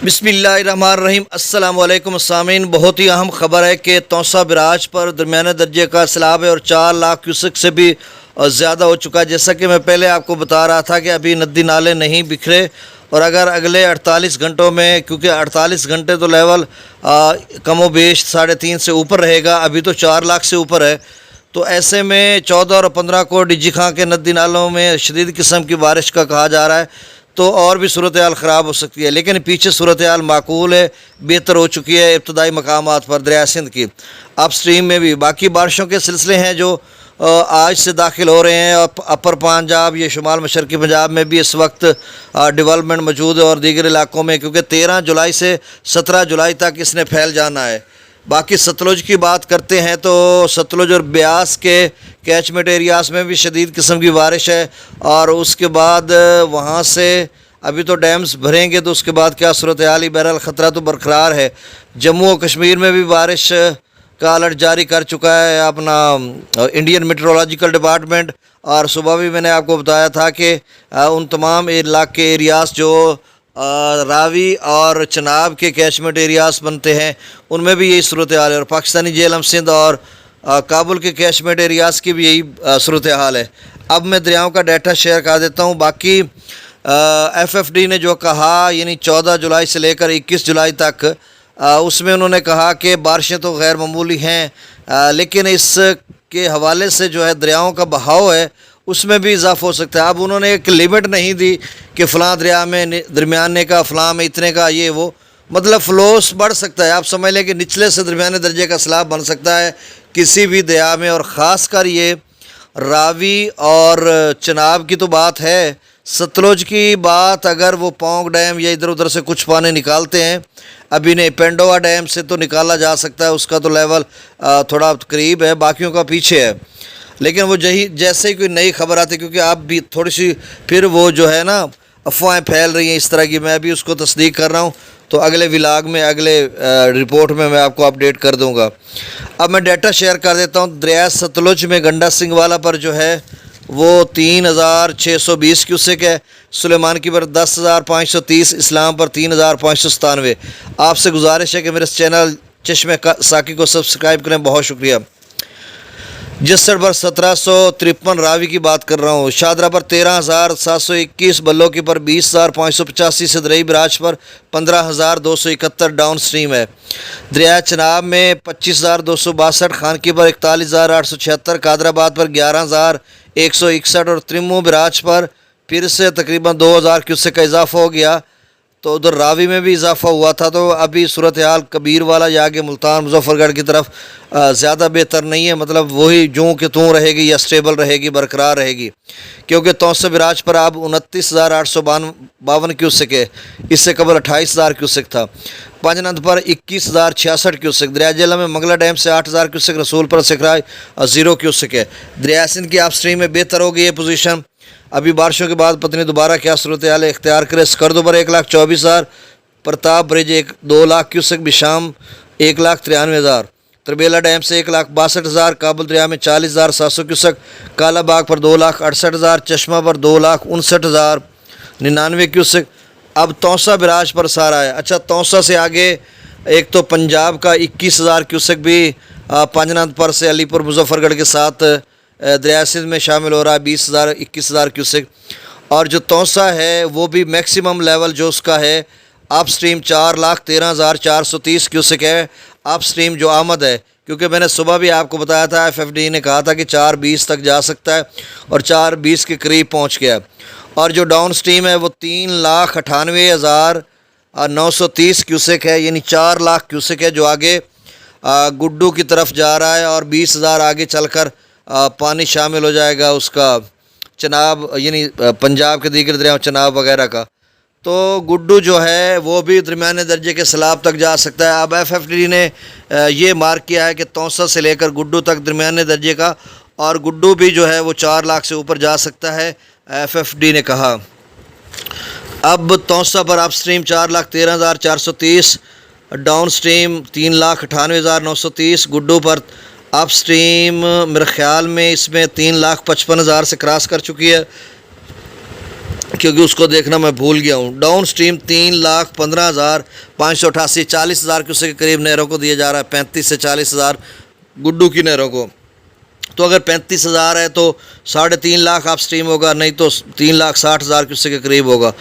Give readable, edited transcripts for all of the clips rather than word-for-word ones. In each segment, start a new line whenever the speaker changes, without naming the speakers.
बिस्मिल्लाहिर्रहमानिर्रहीम। अस्सलाम वालेकुम सामीन। बहुत ही अहम ख़बर है कि तौसा बराज पर दरमियाने दर्जे का सैलाब है और 4 लाख क्यूसेक से भी ज़्यादा हो चुका है। जैसा कि मैं पहले आपको बता रहा था कि अभी नदी नाले नहीं बिखरे और अगर अगले 48 घंटों में, क्योंकि 48 घंटे तो लेवल कमो बेश 3.5 से ऊपर रहेगा, अभी तो 4 लाख से ऊपर है, तो ऐसे में 14 और 15 को डिजी खां के नदी नालों में शदीद किस्म की बारिश का कहा जा रहा है, तो और भी सूरत हाल ख़राब हो सकती है। लेकिन पीछे सूरत हाल माकूल है, बेहतर हो चुकी है इब्तदाई मकामात पर दरिया सिंध की। अप स्ट्रीम में भी बाकी बारिशों के सिलसिले हैं जो आज से दाखिल हो रहे हैं। और अपर पंजाब, ये शुमाल मशरक़ी पंजाब में भी इस वक्त डेवलपमेंट मौजूद है और दीगर इलाकों में, क्योंकि 13 जुलाई से 17 जुलाई तक इसने फैल जाना है। बाकी सतलुज की बात करते हैं तो सतलुज और ब्यास के कैचमेंट एरियाज़ में भी शदीद किस्म की बारिश है और उसके बाद वहाँ से अभी तो डैम्स भरेंगे तो उसके बाद क्या सूरत हाल ही, बहरहाल ख़तरा तो बरकरार है। जम्मू और कश्मीर में भी बारिश का अलर्ट जारी कर चुका है अपना इंडियन मेट्रोलॉजिकल डिपार्टमेंट, और सुबह भी मैंने आपको बताया था कि उन तमाम इलाके एरियाज़ जो रावी और चनाब के कैचमेंट एरियाज़ बनते हैं उनमें भी यही सूरत हाल है, और पाकिस्तानी जेहलम सिंध और काबुल के कैचमेंट एरियाज़ की भी यही सूरत हाल है। अब मैं दरियाओं का डाटा शेयर कर देता हूँ। बाकी FFD ने जो कहा, यानी 14 जुलाई से लेकर 21 जुलाई तक, उसमें उन्होंने कहा कि बारिशें तो गैर मामूली हैं, लेकिन इसके हवाले से जो है दरियाओं का बहाव है उसमें भी इजाफा हो सकता है। अब उन्होंने एक लिमिट नहीं दी कि फ़लाँ दरिया में दरमियाने का, फ़लाँ में इतने का, ये वो, मतलब फ़्लोस बढ़ सकता है। आप समझ लें कि निचले से दरमियाने दर्जे का सैलाब बन सकता है किसी भी दरिया में, और ख़ास कर ये रावी और चनाब की तो बात है। सतलुज की बात, अगर वो पौंग डैम या इधर उधर से कुछ पानी निकालते हैं, अभी नहीं, पेंडोवा डैम से तो निकाला जा सकता है, उसका तो लेवल थोड़ा करीब है, बाकियों का पीछे है। लेकिन वो जैसे ही कोई नई खबर आती है, क्योंकि आप भी थोड़ी सी फिर वो जो है ना अफवाहें फैल रही हैं इस तरह की, मैं भी उसको तस्दीक कर रहा हूँ, तो अगले व्लॉग में, अगले रिपोर्ट में मैं आपको अपडेट कर दूँगा। अब मैं डाटा शेयर कर देता हूँ। दरिया सतलुज में गंडा सिंह वाला पर जो है वो 3620 क्यूसेक है, सुलेमान की पर 10,530, इस्लाम पर 3,597। आपसे गुजारिश है कि मेरे चैनल चश्मे साकी को सब्सक्राइब करें। बहुत शुक्रिया। जसड़ पर 1753 रावी की बात कर रहा हूँ। शादरा पर 13,721, बल्लो की पर 20,585, सदरई बराज पर 15,271 डाउन स्ट्रीम है। दरिया चनाब में 25,262, खानकी पर 41,876, कादराबाद पर 11,161 और त्रिमू बराज पर फिर से तकरीबन 2,000 क्यूसेक का इजाफा हो गया। तो उधर रावी में भी इजाफा हुआ था। तो अभी सूरत हाल कबीर वाला या आगे मुल्तान मुजफ्फरगढ़ की तरफ ज़्यादा बेहतर नहीं है, मतलब वही जूँ के तूँ रहेगी या स्टेबल रहेगी, बरकरार रहेगी, क्योंकि तौसे बराज पर अब 29,852 क्यूसेक है, इससे कबल 28,000 क्यूसेक था। पंजनंद पर 21,066 क्यूसेक। दरिया जेहलम में मंगला डैम से 8,000 क्यूसेक, रसूल पर सिखराई 0 क्यूसेक है। दरिया सिंध की आप स्ट्रीम में बेहतर हो गई है पोजीशन। अभी बारिशों के बाद पता नहीं दोबारा क्या सूरत हाल इख्तियार करे। स्कर्दो पर 1,24,000, Pratap bridge 2 lakh cusec, Besham 1,93,000, Tarbela dam से 1,62,000, काबुल दरिया में 40,700 क्यूसेक, कालाबाग पर 2,68,000, चश्मा पर 2,59,099 क्यूसेक। अब तौसा बराज पर सारा है। अच्छा, तौसा से आगे एक तो पंजाब का 21,000 क्यूसेक भी पंजनंद पर से अलीपुर मुजफ्फरगढ़ के साथ दरिया सिंध में शामिल हो रहा है, 20,000 21,000 क्यूसेक। और जो तौसा है वो भी मैक्सिमम लेवल जो उसका है अप स्ट्रीम 4,13,430 क्यूसेक है। अप स्ट्रीम जो आमद है, क्योंकि मैंने सुबह भी आपको बताया था, FFD ने कहा था कि 420 तक जा सकता है और 420 के करीब पहुंच गया। और जो डाउन स्ट्रीम है वो 3,98,930 क्यूसेक है, यानी 4 लाख क्यूसेक है, जो आगे गुड्डू की तरफ जा रहा है, और 20,000 आगे चलकर पानी शामिल हो जाएगा उसका चनाब, यानी पंजाब के दीगर दरियाओं चनाब वगैरह का। तो गुड्डू जो है वो भी दरमियाने दर्जे के सैलाब तक जा सकता है। अब FFD ने ये मार्क किया है कि तौसा से लेकर गुड्डू तक दरमियाने दर्जे का, और गुड्डू भी जो है वो 4 लाख से ऊपर जा सकता है, FFD ने कहा। अब तौसा पर up stream 4,13,430, down stream 3,98,930, Guddu पर अप स्ट्रीम मेरे ख्याल में इसमें 3,55,000 से क्रॉस कर चुकी है। क्योंकि उसको देखना मैं भूल गया हूँ। डाउन स्ट्रीम 3,15,588 40,000 क्यूसेक के करीब नहरों को दिया जा रहा है, 35 से 40,000 गुड्डू की नहरों को। तो अगर 35,000 है तो 3.5 लाख आप स्ट्रीम होगा, नहीं तो 3,60,000 क्यूसेक के करीब होगा।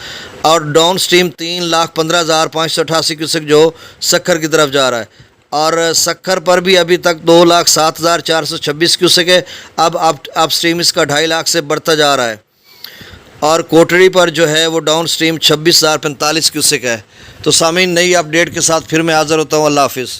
और डाउन स्ट्रीम 3,15,588 क्यूसेक जो सक्खर की तरफ जा रहा है, और सक्खर पर भी अभी तक 2,07,426 क्यूसेक है। अब आप स्ट्रीम इसका 2.5 लाख से बढ़ता जा रहा है। और कोटड़ी पर जो है वो डाउन स्ट्रीम 26,045 क्यूसेक है। तो सामीन, नई अपडेट के साथ फिर मैं हाज़िर होता हूँ। अल्लाह हाफिज़।